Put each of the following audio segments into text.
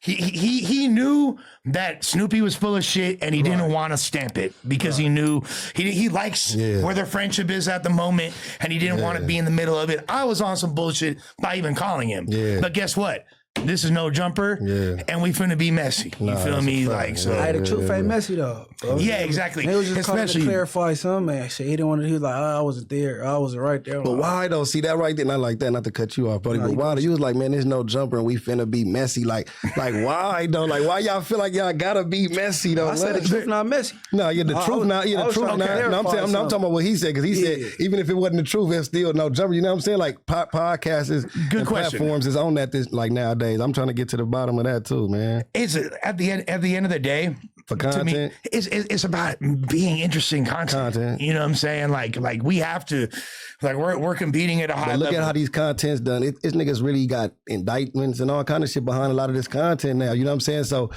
he knew that Snoopy was full of shit, and he didn't want to stamp it because he knew he likes where their friendship is at the moment, and he didn't want to be in the middle of it. I was on some bullshit by even calling him, but guess what? This is no jumper, and we finna be messy. You feel me? Like, so. Hey, the truth ain't messy though. Bro. Yeah, exactly. They was just calling to clarify something, man. Shit, he didn't want to. He was like, I wasn't there. I wasn't right there. But why though? See that right there? Not like that. Not to cut you off, buddy. But why? You was like, man, there's no jumper, and we finna be messy. Like why though? Like why y'all feel like y'all gotta be messy though? I said the truth not messy. No, yeah, the truth not. Yeah, the truth not. No, I'm talking about what he said because he said even if it wasn't the truth, there's still no jumper. You know what I'm saying? Like podcasts is good platforms is on that this like nowadays. I'm trying to get to the bottom of that too, man. It's at the end of the day, for content, to me, it's about being interesting content. You know what I'm saying? Like we have to, like we're competing at a high level. Look at how these content's done. This niggas really got indictments and all kind of shit behind a lot of this content now. You know what I'm saying? So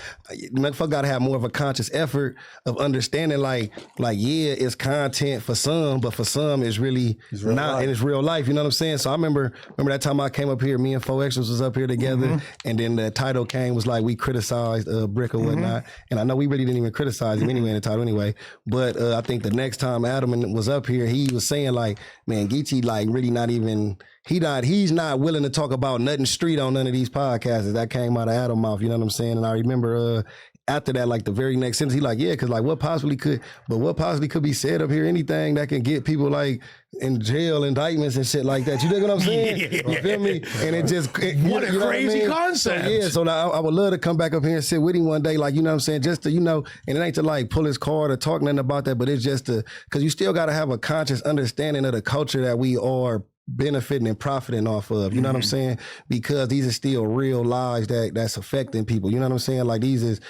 motherfucker gotta have more of a conscious effort of understanding like yeah, it's content for some, but for some it's really not, and it's real life. You know what I'm saying? So I remember that time I came up here, me and 4Xers was up here together, and then the title came was like we criticized Brick or whatnot, and I know we really didn't even criticize him anyway in the title anyway, but I think the next time Adam was up here, he was saying like, man, Geechi like really not even, he's not willing to talk about nothing street on none of these podcasts. That came out of Adam's mouth, you know what I'm saying? And I remember after that, like the very next sentence, he like, yeah, because like what possibly could be said up here, anything that can get people like in jail, indictments and shit like that. You dig what I'm saying? You feel me? And it just what a crazy concept. So now I would love to come back up here and sit with him one day, like, you know what I'm saying, just to, you know, and it ain't to like pull his card or talk nothing about that, but it's just to, because you still got to have a conscious understanding of the culture that we are benefiting and profiting off of, you know what I'm saying? Because these are still real lives that's affecting people, you know what I'm saying? Like these is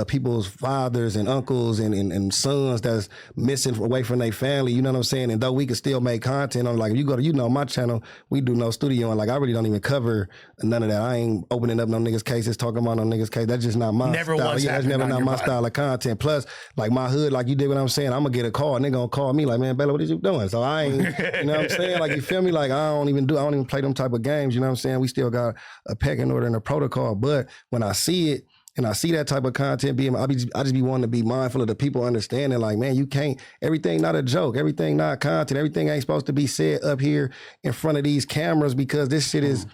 people's fathers and uncles and sons that's missing away from their family, you know what I'm saying? And though we can still make content on, like, if you go to, you know, my channel, we do no studio, and like I really don't even cover none of that. I ain't opening up no niggas' cases, talking about no niggas' case. That's just not my style. That's never not my style of content. Plus, like my hood, like you did what I'm saying, I'm gonna get a call, and they gonna call me like, man, Bella, what is you doing? So I ain't, you know what I'm saying? Like, you feel me? Like I don't even play them type of games, you know what I'm saying? We still got a pecking order and a protocol. But when I see it, and I see that type of content I just be wanting to be mindful of the people understanding, like, man, you can't, everything not a joke, everything not content, everything ain't supposed to be said up here in front of these cameras, because this shit is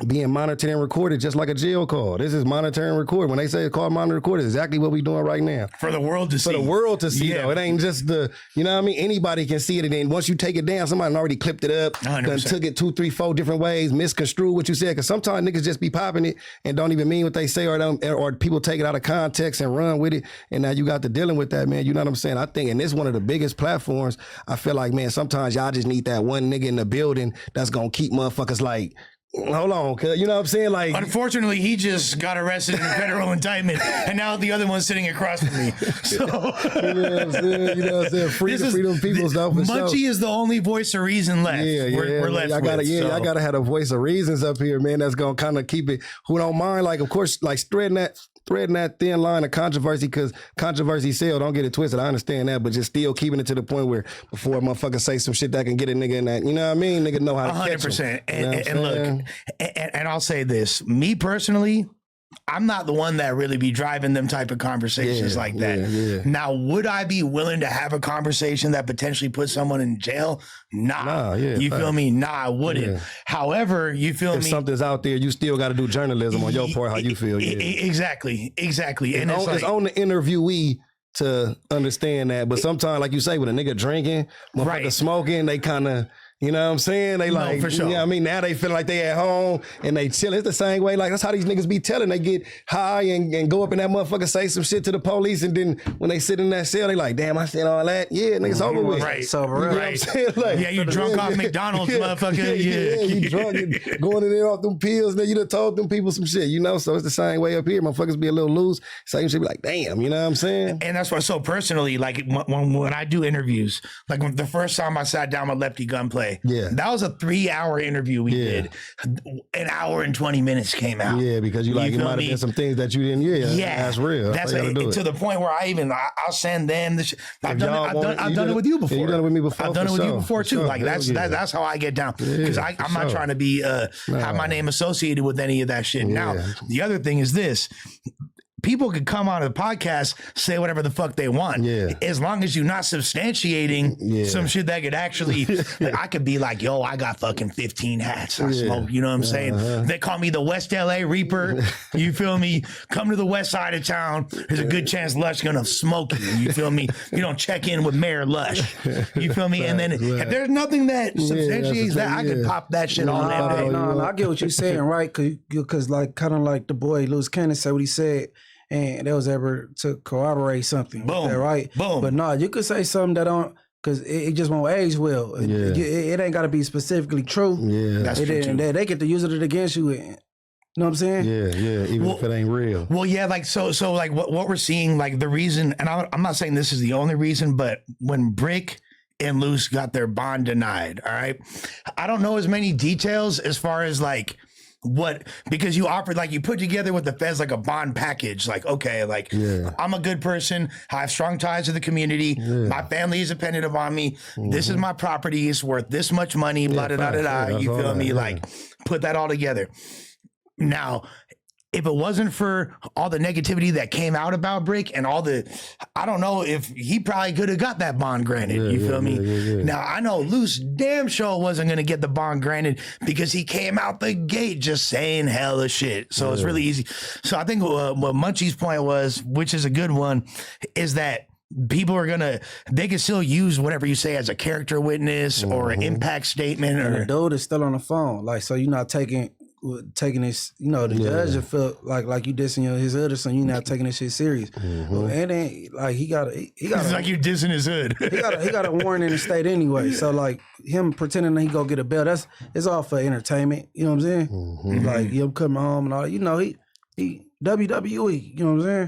being monitored and recorded just like a jail call. This is monitor and record. When they say it's called monitor and record, it's exactly what we doing right now. For the world to see. For the world to see, though. It ain't just the, you know what I mean? Anybody can see it, and then once you take it down, somebody already clipped it up, 100%. Done took it 2, 3, 4 different ways, misconstrued what you said, because sometimes niggas just be popping it and don't even mean what they say, or people take it out of context and run with it, and now you got to dealing with that, man. You know what I'm saying? I think, and this is one of the biggest platforms, I feel like, man, sometimes y'all just need that one nigga in the building that's gonna keep motherfuckers like, hold on, cuz, you know what I'm saying? Like, unfortunately, he just got arrested in a federal indictment, and now the other one's sitting across from me. So, you know what I'm saying? You know what I'm saying? Freedom people stuff. Munchie is the only voice of reason left. We're left I gotta have a voice of reasons up here, man. That's gonna kind of keep it. Who don't mind? Like, of course, like threading that thin line of controversy, because controversy sell, don't get it twisted. I understand that, but just still keeping it to the point where before a motherfucker say some shit that can get a nigga in that, you know what I mean? Nigga know how to 100%. And look, and I'll say this, me personally, I'm not the one that really be driving them type of conversations like that. Now, would I be willing to have a conversation that potentially puts someone in jail? Nah. You feel me? Nah, I wouldn't. However, you feel me? If something's out there, you still got to do journalism on your part, how you feel. Exactly. And it's on the interviewee to understand that. But sometimes, like you say, when a nigga drinking, motherfucker smoking, they kind of, you know what I'm saying? They like, for sure. You know what I mean? Now they feel like they at home and they chilling. It's the same way. Like, that's how these niggas be telling. They get high and go up in that motherfucker, say some shit to the police, and then when they sit in that cell, they like, damn, I said all that. Yeah, niggas over with. Right. So, you know what I'm saying? Like, yeah, you drunk off McDonald's, motherfucker. You drunk and going in there off them pills. Then you done told them people some shit, you know? So it's the same way up here. Motherfuckers be a little loose. Same shit be like, damn, you know what I'm saying? And that's why, so personally, like when I do interviews, like the first time I sat down with Lefty Gunplay, guy. Yeah. That was a 3-hour interview we did. An hour and 20 minutes came out. Yeah, because it might have been some things that you didn't. Yeah, that's real. That's to the point where I'll send them. I've done it with you before. You've done it with me before. I've done it with you before too. Like that's how I get down because I'm not trying to be have my name associated with any of that shit. Now the other thing is this. People could come on the podcast, say whatever the fuck they want. Yeah. As long as you're not substantiating some shit that could actually, like, I could be like, yo, I got fucking 15 hats. I smoke, you know what I'm saying? They call me the West LA Reaper. You feel me? Come to the west side of town. There's a good chance Lush gonna smoke you. You feel me? You don't check in with Mayor Lush. You feel me? And then if there's nothing that substantiates that, I could pop that shit on that day. No, I get what you're saying, right? Because like, kind of like the boy Lewis Cannon said what he said. And that was ever to corroborate something. Boom. That, right? Boom. But no, you could say something that don't, because it just won't age well. It ain't got to be specifically true. Yeah, that's true. They get to use it against you. You know what I'm saying? Yeah. Even if it ain't real. Well, yeah, like so like what we're seeing, like the reason, and I'm not saying this is the only reason, but when Brick and Luce got their bond denied, all right, I don't know as many details as far as like, because you offered, like, you put together with the feds like a bond package, like, okay, like I'm a good person, I have strong ties to the community, my family is dependent upon me, this is my property, it's worth this much money, blah da da da da. You feel me? Like, put that all together. Now, if it wasn't for all the negativity that came out about Brick and all the, I don't know if he probably could have got that bond granted. You feel me? Now, I know Luce damn sure wasn't going to get the bond granted because he came out the gate just saying hella shit. So it's really easy. So I think what Munchie's point was, which is a good one, is that people are they can still use whatever you say as a character witness or an impact statement. And the dude is still on the phone. Like, so you're not taking this, you know, the judge felt like you dissing his hood or something. You not taking this shit serious. And then like he got it's like you dissing his hood. he got a warrant in the state anyway. So like him pretending that he go get a bail, it's all for entertainment. You know what I'm saying? Like him coming home and all. You know he WWE. You know what I'm saying?